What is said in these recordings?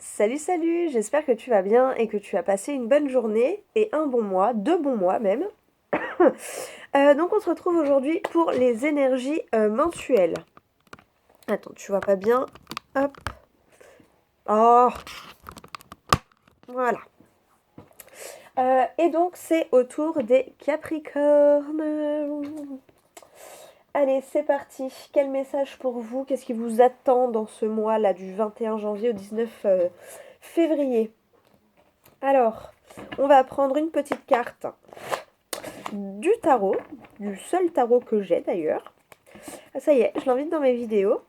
Salut, salut, j'espère que tu vas bien et que tu as passé une bonne journée et un bon mois, 2 bons mois même. Donc on se retrouve aujourd'hui pour les énergies mensuelles. Attends, tu vois pas bien. Hop. Oh, voilà. Et donc c'est au tour des Capricornes. Allez, c'est parti. Quel message pour vous? Qu'est-ce qui vous attend dans ce mois-là du 21 janvier au 19 février? Alors, on va prendre une petite carte du tarot, du seul tarot que j'ai d'ailleurs. Ah, ça y est, je l'invite dans mes vidéos.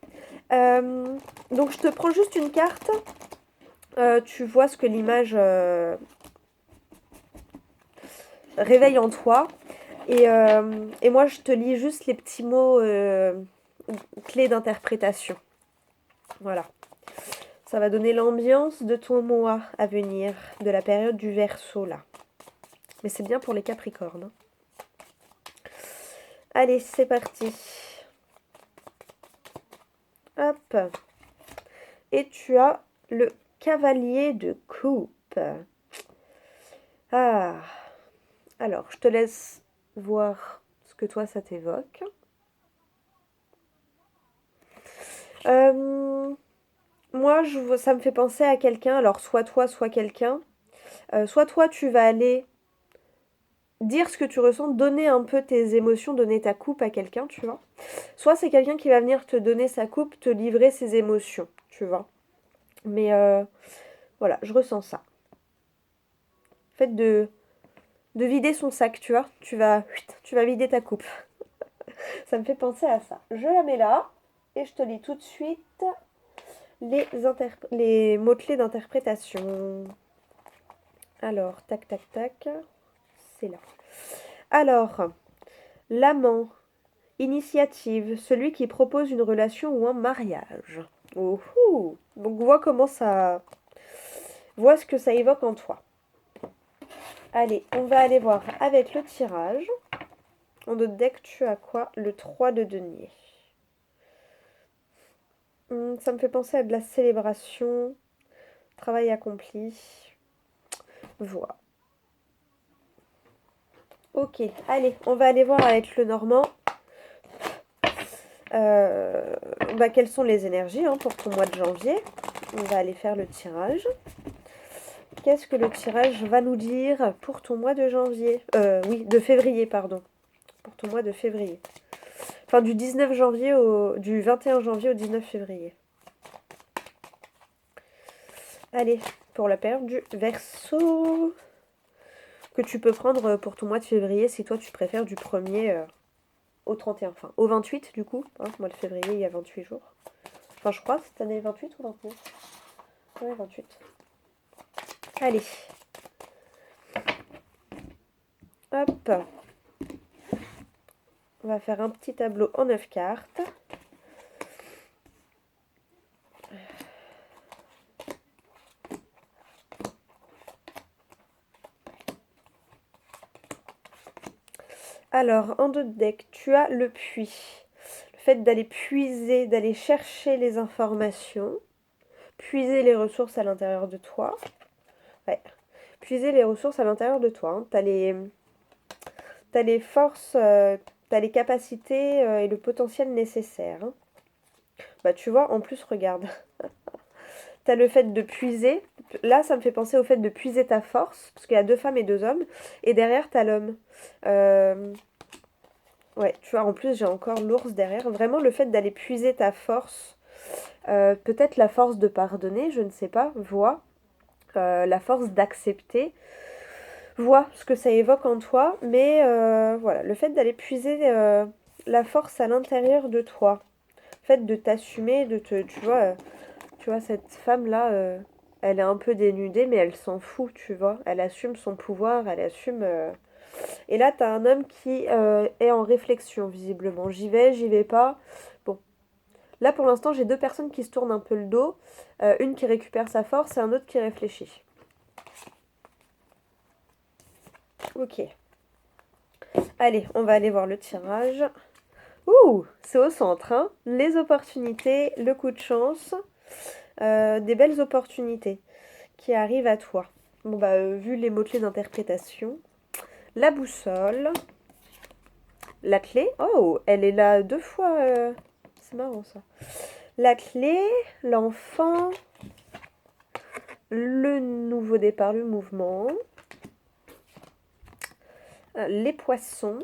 Donc je te prends juste une carte. Tu vois ce que l'image réveille en toi. Et moi, je te lis juste les petits mots clés d'interprétation. Voilà. Ça va donner l'ambiance de ton mois à venir, de la période du Verseau là. Mais c'est bien pour les Capricornes. Allez, c'est parti. Hop. Et tu as le cavalier de coupe. Ah. Alors, je te laisse voir ce que toi ça t'évoque. Moi, ça me fait penser à quelqu'un. Alors, soit toi, soit quelqu'un. Soit toi, tu vas aller dire ce que tu ressens, donner un peu tes émotions, donner ta coupe à quelqu'un, tu vois. Soit c'est quelqu'un qui va venir te donner sa coupe, te livrer ses émotions, tu vois. Mais voilà, je ressens ça. Le fait de vider son sac, tu vois. Tu vas vider ta coupe. Ça me fait penser à ça. Je la mets là et je te lis tout de suite les mots-clés d'interprétation. Alors, tac, tac, tac. C'est là. Alors, l'amant, initiative, celui qui propose une relation ou un mariage. Oh, oh. Donc, vois ce que ça évoque en toi. Allez, on va aller voir avec le tirage. En notre deck, tu as quoi? Le 3 de denier. Ça me fait penser à de la célébration, travail accompli, voix. Ok, allez, on va aller voir avec le normand. Quelles sont les énergies pour ton mois de janvier? On va aller faire le tirage. Qu'est-ce que le tirage va nous dire pour ton mois de janvier? Oui, de février, pardon. Pour ton mois de février. Enfin, du 21 janvier au 19 février. Allez, pour la période du Verseau, que tu peux prendre pour ton mois de février si toi tu préfères du 1er au 31, enfin au 28 du coup. Mois de février, il y a 28 jours. Enfin, je crois, cette année 28 ou 29? Ouais, 28. Allez. Hop. On va faire un petit tableau en 9 cartes. Alors, en deux decks, tu as le puits. Le fait d'aller puiser, d'aller chercher les informations, puiser les ressources à l'intérieur de toi. Ouais. Puiser les ressources à l'intérieur de toi. T'as les forces, t'as les capacités et le potentiel nécessaire. Bah tu vois, en plus, regarde. T'as le fait de puiser. Là, ça me fait penser au fait de puiser ta force, parce qu'il y a 2 femmes et 2 hommes. Et derrière, t'as l'homme. Ouais, tu vois, en plus, j'ai encore l'ours derrière. Vraiment, le fait d'aller puiser ta force. Peut-être la force de pardonner, je ne sais pas. Vois. La force d'accepter. Vois ce que ça évoque en toi. Mais voilà, le fait d'aller puiser la force à l'intérieur de toi. Le fait de t'assumer, tu vois, cette femme-là, elle est un peu dénudée, mais elle s'en fout, tu vois. Elle assume son pouvoir, elle assume... Et là, t'as un homme qui est en réflexion, visiblement. J'y vais pas. Bon. Là, pour l'instant, j'ai 2 personnes qui se tournent un peu le dos. Une qui récupère sa force et un autre qui réfléchit. Ok. Allez, on va aller voir le tirage. Ouh, c'est au centre, hein. Les opportunités, le coup de chance. des belles opportunités qui arrivent à toi. Bon bah vu les mots-clés d'interprétation, la boussole, la clé. Oh, elle est là 2 fois. C'est marrant ça. La clé, l'enfant, le nouveau départ, le mouvement, les poissons,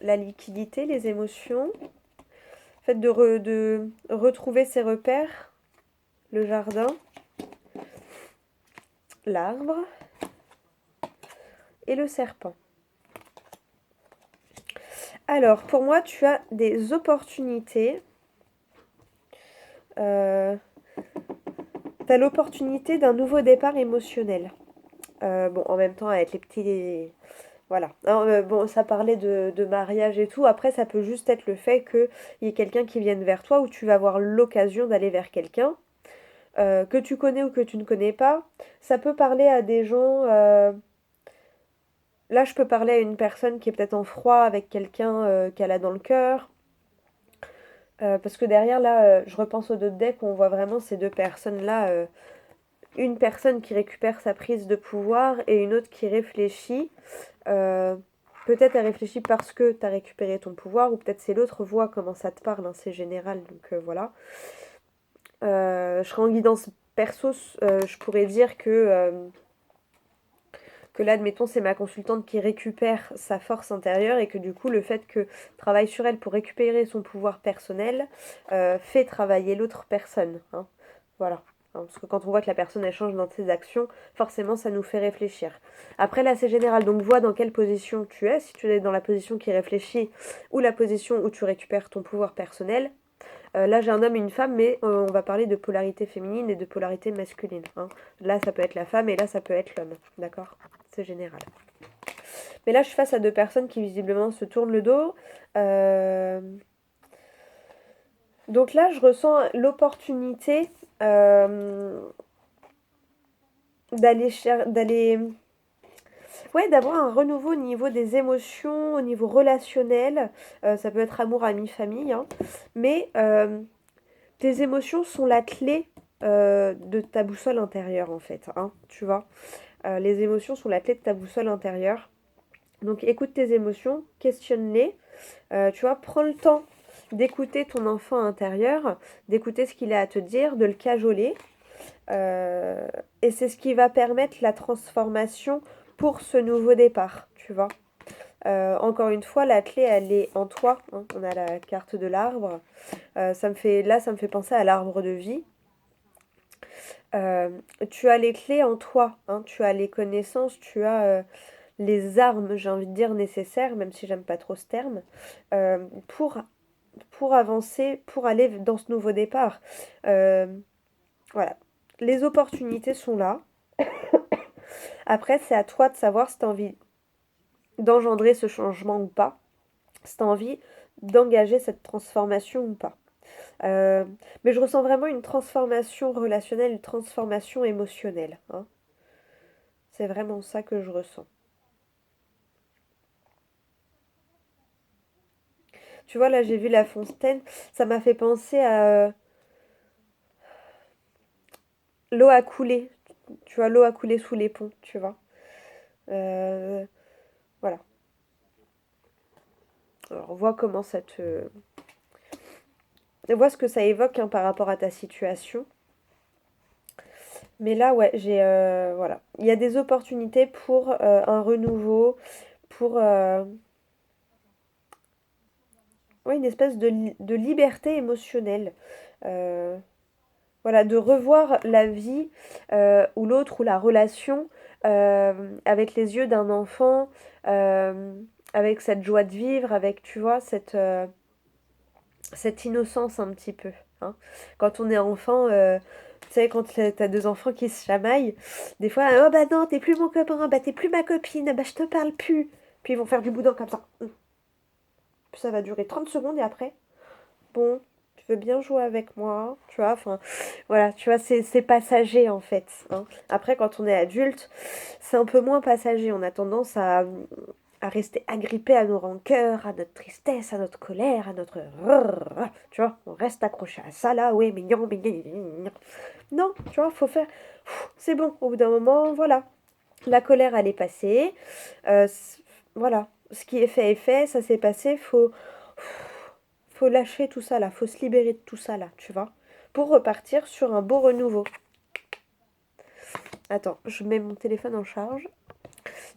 la liquidité, les émotions, le fait de retrouver ses repères, le jardin, l'arbre et le serpent. Alors, pour moi, tu as des opportunités. Tu as l'opportunité d'un nouveau départ émotionnel. Bon, en même temps, avec les petits... Voilà. Hein, bon, ça parlait de mariage et tout. Après, ça peut juste être le fait qu'il y ait quelqu'un qui vienne vers toi ou tu vas avoir l'occasion d'aller vers quelqu'un que tu connais ou que tu ne connais pas. Ça peut parler à des gens... Là, je peux parler à une personne qui est peut-être en froid avec quelqu'un qu'elle a dans le cœur. Parce que derrière, là, je repense aux deux decks, on voit vraiment ces deux personnes-là. Une personne qui récupère sa prise de pouvoir et une autre qui réfléchit. Euh, Peut-être elle réfléchit parce que tu as récupéré ton pouvoir, ou peut-être c'est l'autre voix, comment ça te parle, hein, c'est général, donc voilà. Je serais en guidance perso, je pourrais dire que là, admettons, c'est ma consultante qui récupère sa force intérieure et que du coup, le fait que travaille sur elle pour récupérer son pouvoir personnel fait travailler l'autre personne. Hein. Voilà. Hein, parce que quand on voit que la personne elle change dans ses actions, forcément ça nous fait réfléchir. Après là c'est général, donc vois dans quelle position tu es, si tu es dans la position qui réfléchit ou la position où tu récupères ton pouvoir personnel. Là j'ai un homme et une femme, mais on va parler de polarité féminine et de polarité masculine. Hein. Là ça peut être la femme et là ça peut être l'homme, d'accord? C'est général. Mais là je suis face à deux personnes qui visiblement se tournent le dos. Euh, Donc là je ressens l'opportunité d'aller ouais, d'avoir un renouveau au niveau des émotions, au niveau relationnel. Ça peut être amour, ami, famille. Hein. Mais tes émotions sont la clé de ta boussole intérieure, en fait. Hein, tu vois. Les émotions sont la clé de ta boussole intérieure. Donc écoute tes émotions, questionne-les. Tu vois, prends le temps d'écouter ton enfant intérieur, d'écouter ce qu'il a à te dire, de le cajoler. Et c'est ce qui va permettre la transformation pour ce nouveau départ, tu vois. Encore une fois, la clé, elle est en toi. Hein. On a la carte de l'arbre. Ça me fait penser à l'arbre de vie. Euh, Tu as les clés en toi. Hein. Tu as les connaissances, tu as les armes, j'ai envie de dire, nécessaires, même si j'aime pas trop ce terme, euh, pour, pour avancer, pour aller dans ce nouveau départ. Euh, voilà. Les opportunités sont là. Après, c'est à toi de savoir si tu as envie d'engendrer ce changement ou pas, si tu as envie d'engager cette transformation ou pas. Euh, mais je ressens vraiment une transformation relationnelle, une transformation émotionnelle. Hein. C'est vraiment ça que je ressens. Tu vois, là, j'ai vu la fontaine, ça m'a fait penser à l'eau a coulé. Tu vois, l'eau a coulé sous les ponts, tu vois. Euh, voilà. Alors, vois comment ça te... Vois ce que ça évoque hein, par rapport à ta situation. Mais là, ouais, j'ai... voilà. Il y a des opportunités pour un renouveau, pour ouais, une espèce de liberté émotionnelle. Euh, voilà, de revoir la vie ou l'autre ou la relation avec les yeux d'un enfant, euh, avec cette joie de vivre, avec, tu vois, cette innocence un petit peu. Hein. Quand on est enfant, tu sais, quand t'as deux enfants qui se chamaillent, des fois, oh bah non, t'es plus mon copain, bah t'es plus ma copine, bah je te parle plus. Puis ils vont faire du boudin comme ça. Puis ça va durer 30 secondes et après, bon, tu veux bien jouer avec moi, tu vois, enfin, voilà, tu vois, c'est passager en fait. Hein. Après, quand on est adulte, c'est un peu moins passager. On a tendance à rester agrippé à nos rancœurs, à notre tristesse, à notre colère, à notre... Tu vois, on reste accroché à ça là, oui, mignon, mignon, mignon. Non, tu vois, faut faire... C'est bon, au bout d'un moment, voilà. La colère, elle est passée. Voilà, ce qui est fait, ça s'est passé. Faut lâcher tout ça là, faut se libérer de tout ça là, tu vois, pour repartir sur un beau renouveau. Attends, je mets mon téléphone en charge.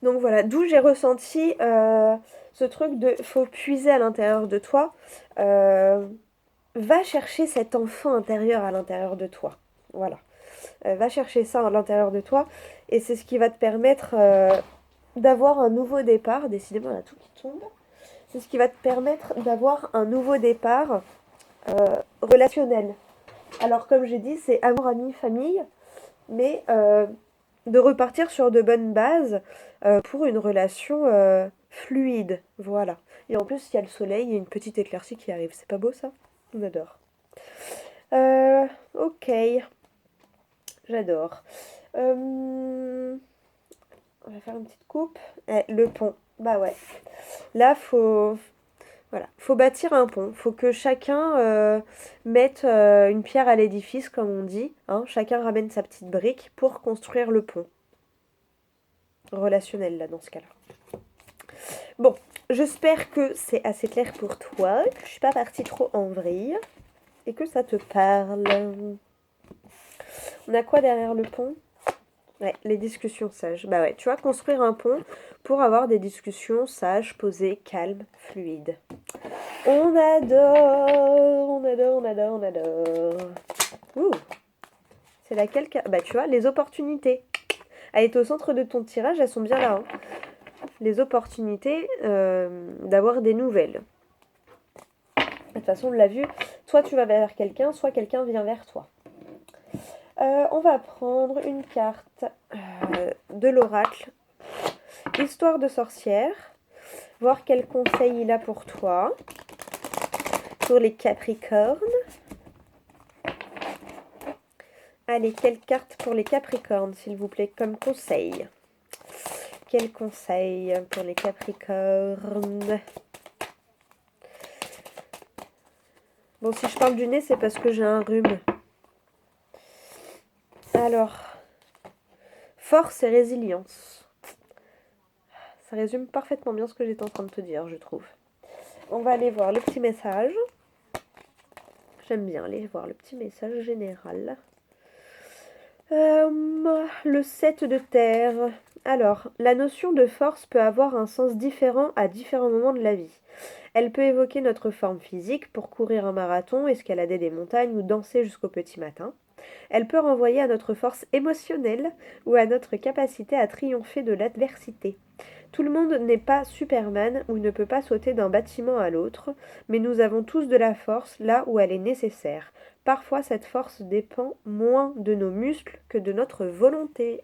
Donc voilà, d'où j'ai ressenti ce truc de faut puiser à l'intérieur de toi. Va chercher cet enfant intérieur à l'intérieur de toi. Voilà. Va chercher ça à l'intérieur de toi. Et c'est ce qui va te permettre d'avoir un nouveau départ. Décidément, il y a tout qui tombe. C'est ce qui va te permettre d'avoir un nouveau départ relationnel. Alors, comme j'ai dit, c'est amour, ami, famille. Mais de repartir sur de bonnes bases pour une relation fluide. Voilà. Et en plus, il y a le soleil et une petite éclaircie qui arrive. C'est pas beau ça? On adore. Ok. J'adore. On va faire une petite coupe. Le pont. Bah ouais. Là, faut bâtir un pont. Faut que chacun mette une pierre à l'édifice, comme on dit. Hein. Chacun ramène sa petite brique pour construire le pont. Relationnel, là, dans ce cas-là. Bon, j'espère que c'est assez clair pour toi, que je suis pas partie trop en vrille et que ça te parle. On a quoi derrière le pont? Ouais, les discussions sages. Bah ouais, tu vas construire un pont pour avoir des discussions sages, posées, calmes, fluides. On adore, on adore, on adore, on adore. Ouh, c'est laquelle? Bah tu vois, les opportunités. Elle est au centre de ton tirage, elles sont bien là. Hein. Les opportunités d'avoir des nouvelles. De toute façon, on l'a vu, soit tu vas vers quelqu'un, soit quelqu'un vient vers toi. On va prendre une carte de l'oracle, histoire de sorcière, voir quel conseil il a pour toi, pour les Capricornes. Allez, quelle carte pour les Capricornes, s'il vous plaît, comme conseil? Quel conseil pour les Capricornes? Bon, si je parle du nez, c'est parce que j'ai un rhume. Alors, force et résilience. Ça résume parfaitement bien ce que j'étais en train de te dire, je trouve. On va aller voir le petit message. J'aime bien aller voir le petit message général. Le 7 de terre. Alors, la notion de force peut avoir un sens différent à différents moments de la vie. Elle peut évoquer notre forme physique pour courir un marathon, escalader des montagnes ou danser jusqu'au petit matin. Elle peut renvoyer à notre force émotionnelle ou à notre capacité à triompher de l'adversité. Tout le monde n'est pas Superman ou ne peut pas sauter d'un bâtiment à l'autre, mais nous avons tous de la force là où elle est nécessaire. Parfois, cette force dépend moins de nos muscles que de notre volonté.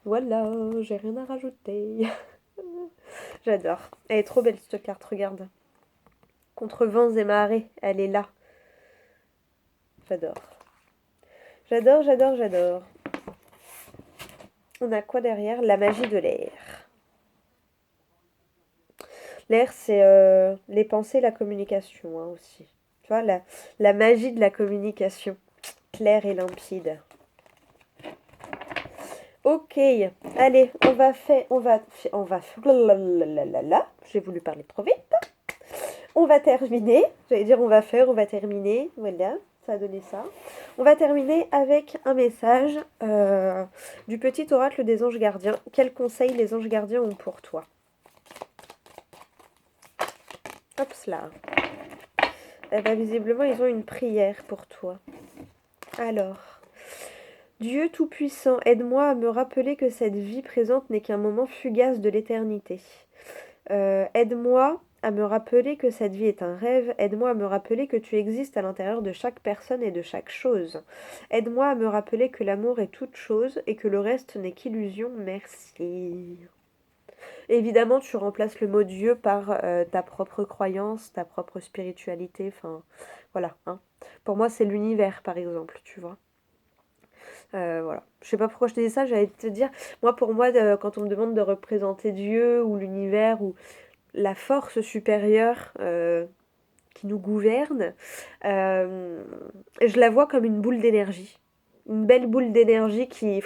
Voilà, j'ai rien à rajouter. J'adore. Elle est trop belle cette carte, regarde. Contre vents et marées, elle est là. J'adore. J'adore, j'adore, j'adore. On a quoi derrière? La magie de l'air. L'air, c'est les pensées, la communication hein, aussi. Tu vois, la magie de la communication. Claire et limpide. Ok, allez, j'ai voulu parler trop vite. On va terminer, j'allais dire on va terminer, voilà, ça a donné ça. On va terminer avec un message du petit oracle des anges gardiens. Quels conseils les anges gardiens ont pour toi? Hop là. Eh ben, visiblement, ils ont une prière pour toi. Alors, Dieu Tout-Puissant, aide-moi à me rappeler que cette vie présente n'est qu'un moment fugace de l'éternité. Aide-moi à me rappeler que cette vie est un rêve. Aide-moi à me rappeler que tu existes à l'intérieur de chaque personne et de chaque chose. Aide-moi à me rappeler que l'amour est toute chose et que le reste n'est qu'illusion. Merci. Évidemment, tu remplaces le mot Dieu par ta propre croyance, ta propre spiritualité. Enfin, voilà. Hein. Pour moi, c'est l'univers, par exemple, tu vois. Voilà. Je sais pas pourquoi je te dis ça, j'allais te dire, moi pour moi, quand on me demande de représenter Dieu ou l'univers ou la force supérieure qui nous gouverne. Je la vois comme une boule d'énergie. Une belle boule d'énergie qui...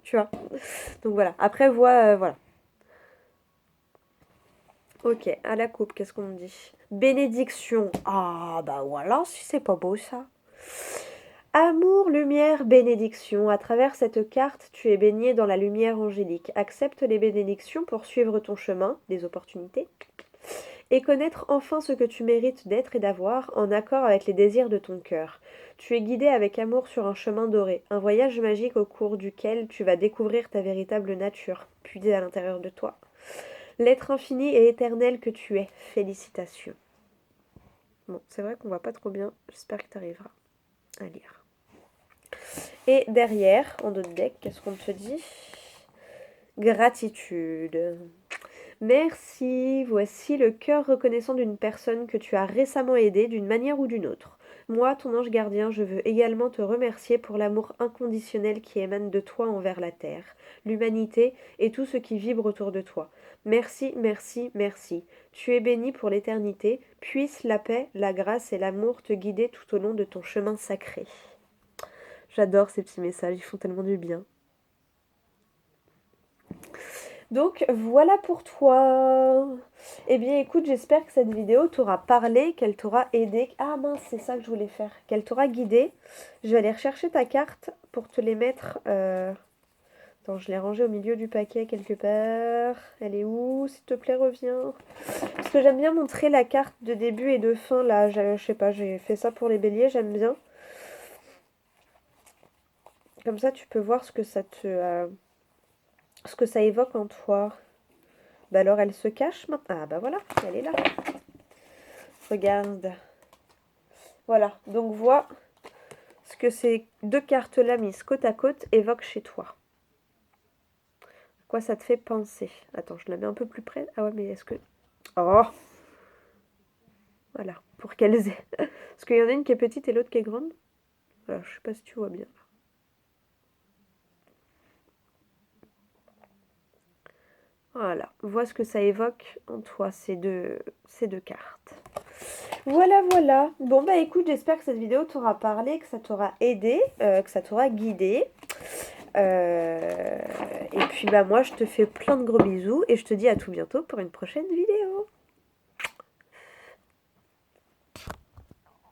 Tu vois. Donc voilà. Après, voilà. Ok, à la coupe, qu'est-ce qu'on me dit? Bénédiction. Ah, bah voilà, si c'est pas beau ça. Amour, lumière, bénédiction. À travers cette carte, tu es baigné dans la lumière angélique. Accepte les bénédictions pour suivre ton chemin, des opportunités, et connaître enfin ce que tu mérites d'être et d'avoir en accord avec les désirs de ton cœur. Tu es guidé avec amour sur un chemin doré, un voyage magique au cours duquel tu vas découvrir ta véritable nature, puisée à l'intérieur de toi. L'être infini et éternel que tu es. Félicitations. Bon, c'est vrai qu'on voit pas trop bien. J'espère que tu arriveras à lire. Et derrière, en dos de deck, qu'est-ce qu'on te dit? Gratitude. Merci, voici le cœur reconnaissant d'une personne que tu as récemment aidée d'une manière ou d'une autre. Moi, ton ange gardien, je veux également te remercier pour l'amour inconditionnel qui émane de toi envers la terre, l'humanité et tout ce qui vibre autour de toi. Merci, merci, merci. Tu es béni pour l'éternité. Puisse la paix, la grâce et l'amour te guider tout au long de ton chemin sacré. J'adore ces petits messages, ils font tellement du bien. Donc voilà pour toi. Eh bien écoute, j'espère que cette vidéo t'aura parlé, qu'elle t'aura aidé. Ah mince, c'est ça que je voulais faire. Qu'elle t'aura guidé. Je vais aller rechercher ta carte pour te les mettre... Attends, je l'ai rangée au milieu du paquet quelque part. Elle est où? S'il te plaît, reviens. Parce que j'aime bien montrer la carte de début et de fin. Là, je sais pas, j'ai fait ça pour les béliers, j'aime bien. Comme ça, tu peux voir ce que ça ce que ça évoque en toi. Bah alors, elle se cache maintenant. Ah bah voilà, elle est là. Regarde. Voilà, donc vois ce que ces deux cartes-là mises côte à côte évoquent chez toi. À quoi ça te fait penser? Attends, je la mets un peu plus près. Ah ouais, mais est-ce que... Oh! Voilà, pour qu'elles aient... Parce qu'il y en a une qui est petite et l'autre qui est grande. Voilà, je sais pas si tu vois bien. Voilà, vois ce que ça évoque en toi, ces deux cartes. Voilà, voilà. Bon, bah écoute, j'espère que cette vidéo t'aura parlé, que ça t'aura aidé, que ça t'aura guidé. Et puis, bah moi, je te fais plein de gros bisous et je te dis à tout bientôt pour une prochaine vidéo.